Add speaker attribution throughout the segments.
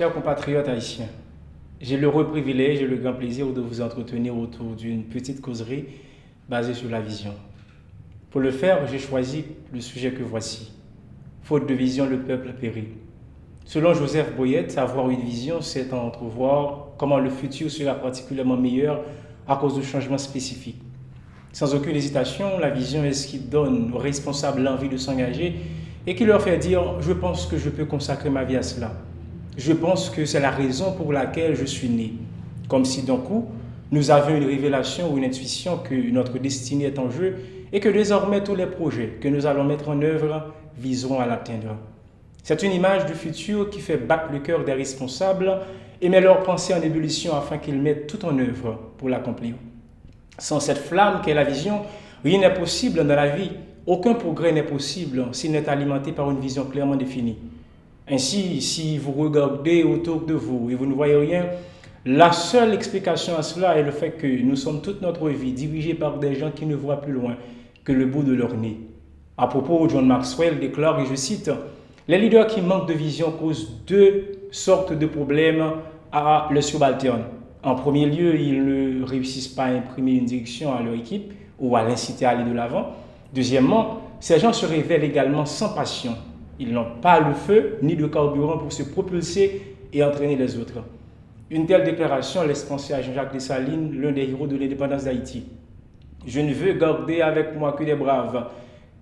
Speaker 1: Chers compatriotes haïtiens, j'ai l'heureux privilège et le grand plaisir de vous entretenir autour d'une petite causerie basée sur la vision. Pour le faire, j'ai choisi le sujet que voici. Faute de vision, le peuple périt. Selon Joseph Boyette, avoir une vision, c'est entrevoir comment le futur sera particulièrement meilleur à cause de changements spécifiques. Sans aucune hésitation, la vision est ce qui donne aux responsables l'envie de s'engager et qui leur fait dire « je pense que je peux consacrer ma vie à cela ». Je pense que c'est la raison pour laquelle je suis né. Comme si d'un coup, nous avions une révélation ou une intuition que notre destinée est en jeu et que désormais tous les projets que nous allons mettre en œuvre viseront à l'atteindre. C'est une image du futur qui fait battre le cœur des responsables et met leurs pensées en ébullition afin qu'ils mettent tout en œuvre pour l'accomplir. Sans cette flamme qu'est la vision, rien n'est possible dans la vie. Aucun progrès n'est possible s'il n'est alimenté par une vision clairement définie. Ainsi, si vous regardez autour de vous et vous ne voyez rien, la seule explication à cela est le fait que nous sommes toute notre vie dirigés par des gens qui ne voient plus loin que le bout de leur nez. À propos, John Maxwell déclare, et je cite, « Les leaders qui manquent de vision causent deux sortes de problèmes à leurs subalternes. En premier lieu, ils ne réussissent pas à imprimer une direction à leur équipe ou à l'inciter à aller de l'avant. Deuxièmement, ces gens se révèlent également sans passion. Ils n'ont pas le feu ni de carburant pour se propulser et entraîner les autres. » Une telle déclaration laisse penser à Jean-Jacques Dessalines, l'un des héros de l'indépendance d'Haïti. « Je ne veux garder avec moi que des braves,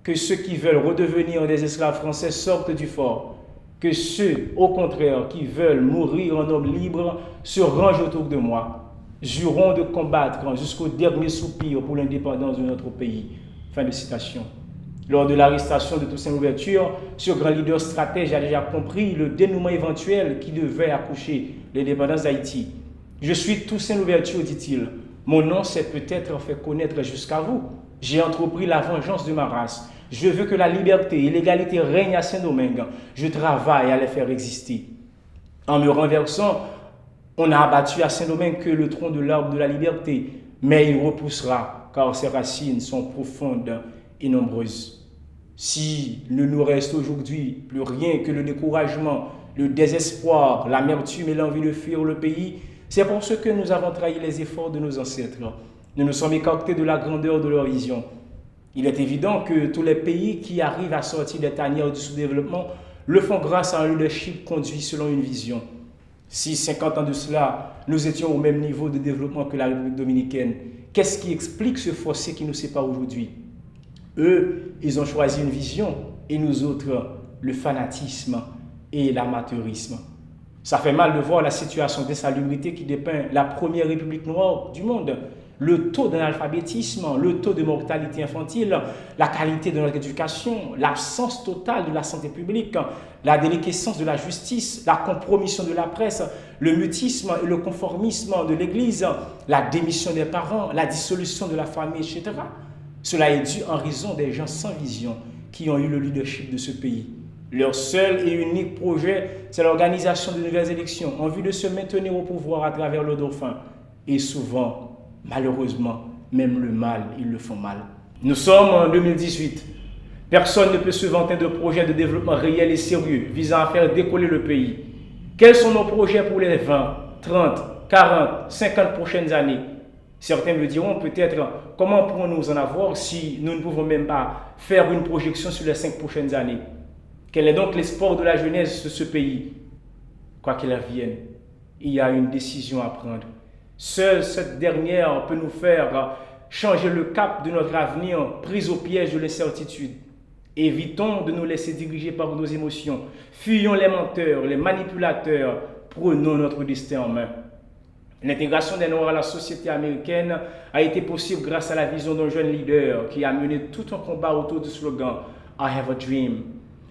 Speaker 1: que ceux qui veulent redevenir des esclaves français sortent du fort, que ceux, au contraire, qui veulent mourir en homme libre se rangent autour de moi. Jurons de combattre jusqu'au dernier soupir pour l'indépendance de notre pays. » Fin de citation. Lors de l'arrestation de Toussaint Louverture, ce grand leader stratège a déjà compris le dénouement éventuel qui devait accoucher l'indépendance d'Haïti. « Je suis Toussaint Louverture, dit-il. Mon nom s'est peut-être fait connaître jusqu'à vous. J'ai entrepris la vengeance de ma race. Je veux que la liberté et l'égalité règnent à Saint-Domingue. Je travaille à les faire exister. En me renversant, on n'a abattu à Saint-Domingue que le tronc de l'arbre de la liberté, mais il repoussera, car ses racines sont profondes et nombreuses. S'il ne nous reste aujourd'hui plus rien que le découragement, le désespoir, l'amertume et l'envie de fuir le pays, c'est parce que nous avons trahi les efforts de nos ancêtres. Nous nous sommes écartés de la grandeur de leur vision. Il est évident que tous les pays qui arrivent à sortir des tanières du sous-développement le font grâce à un leadership conduit selon une vision. Si 50 ans de cela, nous étions au même niveau de développement que la République dominicaine, qu'est-ce qui explique ce fossé qui nous sépare aujourd'hui ? Eux, ils ont choisi une vision et nous autres, le fanatisme et l'amateurisme. Ça fait mal de voir la situation d'insalubrité qui dépeint la première république noire du monde. Le taux d'analphabétisme, le taux de mortalité infantile, la qualité de notre éducation, l'absence totale de la santé publique, la déliquescence de la justice, la compromission de la presse, le mutisme et le conformisme de l'Église, la démission des parents, la dissolution de la famille, etc. Cela est dû en raison des gens sans vision qui ont eu le leadership de ce pays. Leur seul et unique projet, c'est l'organisation de nouvelles élections en vue de se maintenir au pouvoir à travers le dauphin. Et souvent, malheureusement, même le mal, ils le font mal. Nous sommes en 2018. Personne ne peut se vanter de projets de développement réels et sérieux visant à faire décoller le pays. Quels sont nos projets pour les 20, 30, 40, 50 prochaines années ? Certains me diront peut-être comment pourrons-nous en avoir si nous ne pouvons même pas faire une projection sur les 5 prochaines années. Quel est donc l'espoir de la jeunesse de ce pays ? Quoi qu'il advienne, il y a une décision à prendre. Seule cette dernière peut nous faire changer le cap de notre avenir pris au piège de l'incertitude. Évitons de nous laisser diriger par nos émotions. Fuyons les menteurs, les manipulateurs. Prenons notre destin en main. L'intégration des Noirs à la société américaine a été possible grâce à la vision d'un jeune leader qui a mené tout un combat autour du slogan « I have a dream ».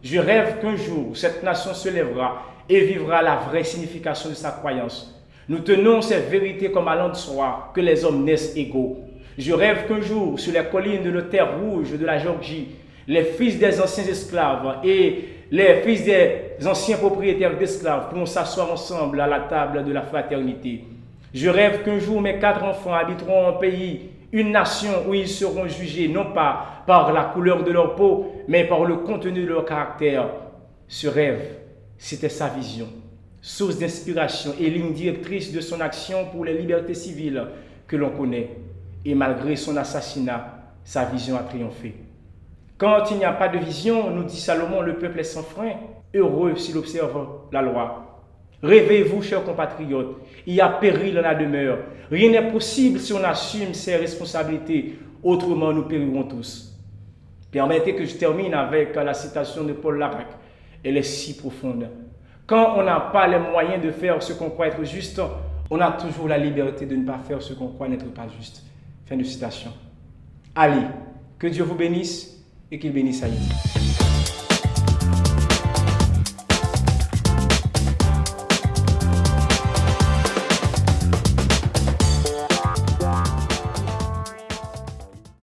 Speaker 1: Je rêve qu'un jour, cette nation se lèvera et vivra la vraie signification de sa croyance. Nous tenons ces vérités comme allant de soi, que les hommes naissent égaux. Je rêve qu'un jour, sur les collines de nos terres rouges de la Géorgie, les fils des anciens esclaves et les fils des anciens propriétaires d'esclaves pourront s'asseoir ensemble à la table de la fraternité. Je rêve qu'un jour mes 4 enfants habiteront un pays, une nation où ils seront jugés non pas par la couleur de leur peau, mais par le contenu de leur caractère. Ce rêve, c'était sa vision. source d'inspiration et ligne directrice de son action pour les libertés civiles que l'on connaît. Et malgré son assassinat, sa vision a triomphé. Quand il n'y a pas de vision, nous dit Salomon, le peuple est sans frein, heureux s'il observe la loi. Réveillez-vous, chers compatriotes, il y a péril dans la demeure. Rien n'est possible si on assume ses responsabilités, autrement nous périrons tous. Permettez que je termine avec la citation de Paul Larac. Elle est si profonde. Quand on n'a pas les moyens de faire ce qu'on croit être juste, on a toujours la liberté de ne pas faire ce qu'on croit n'être pas juste. Fin de citation. Allez, que Dieu vous bénisse et qu'il bénisse Haïti.